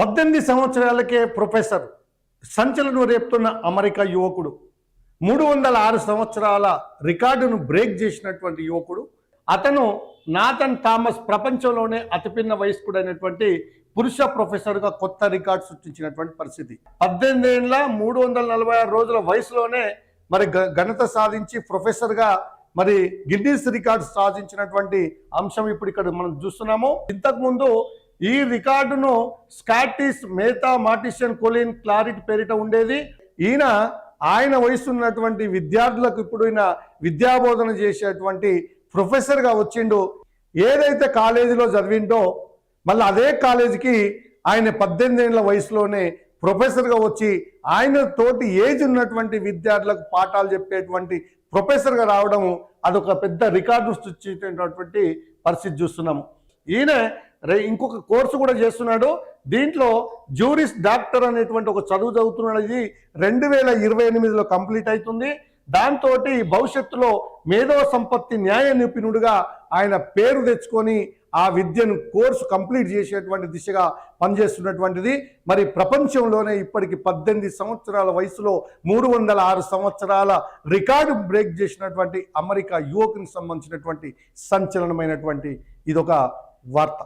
18 సంవత్సరాలకే ప్రొఫెసర్, సంచలనం రేపుతున్న అమెరికా యువకుడు, 306 సంవత్సరాల రికార్డును బ్రేక్ చేసినటువంటి యువకుడు. అతను నాథన్ థామస్ ప్రపంచంలోనే అతిపిన్న వయస్కుడైనటువంటి పురుష ప్రొఫెసర్గా కొత్త రికార్డు సృష్టించినటువంటి పరిస్థితి. 18 ఏళ్ళ 346 రోజుల వయసులోనే మరి ఘనత సాధించి ప్రొఫెసర్గా మరి గిన్నీస్ రికార్డు సాధించినటువంటి అంశం ఇప్పుడు ఇక్కడ మనం చూస్తున్నాము. ఇంతకుముందు ఈ రికార్డును స్కాటిష్ మేతా మార్టిషన్ కొలిన్ క్లారిట్ పేరిట ఉండేది. ఆయన వయసు ఉన్నటువంటి విద్యార్థులకు ఇప్పుడు ఈయన విద్యాబోధన చేసేటువంటి ప్రొఫెసర్గా వచ్చిండు. ఏదైతే కాలేజీలో చదివిండో మళ్ళీ అదే కాలేజీకి ఆయన 18 ఏళ్ల వయసులోనే ప్రొఫెసర్గా వచ్చి ఆయన తోటి ఏజ్ ఉన్నటువంటి విద్యార్థులకు పాఠాలు చెప్పేటువంటి ప్రొఫెసర్గా రావడం అదొక పెద్ద రికార్డు సృష్టించేటటువంటి పరిస్థితి చూస్తున్నాము. ఈయన ఇంకొక కోర్సు కూడా చేస్తున్నాడు. దీంట్లో జ్యూరిస్ డాక్టర్ అనేటువంటి ఒక చదువు చదువుతున్నాడు. ఇది 2028లో కంప్లీట్ అవుతుంది. దాంతో భవిష్యత్తులో మేధో సంపత్తి న్యాయ నిపుణుడిగా ఆయన పేరు తెచ్చుకొని ఆ విద్యను కోర్సు కంప్లీట్ చేసేటువంటి దిశగా పనిచేస్తున్నటువంటిది. మరి ప్రపంచంలోనే ఇప్పటికి 18 సంవత్సరాల వయసులో 306 సంవత్సరాల రికార్డు బ్రేక్ చేసినటువంటి అమెరికా యువకునికి సంబంధించినటువంటి సంచలనమైనటువంటి ఇదొక వార్త.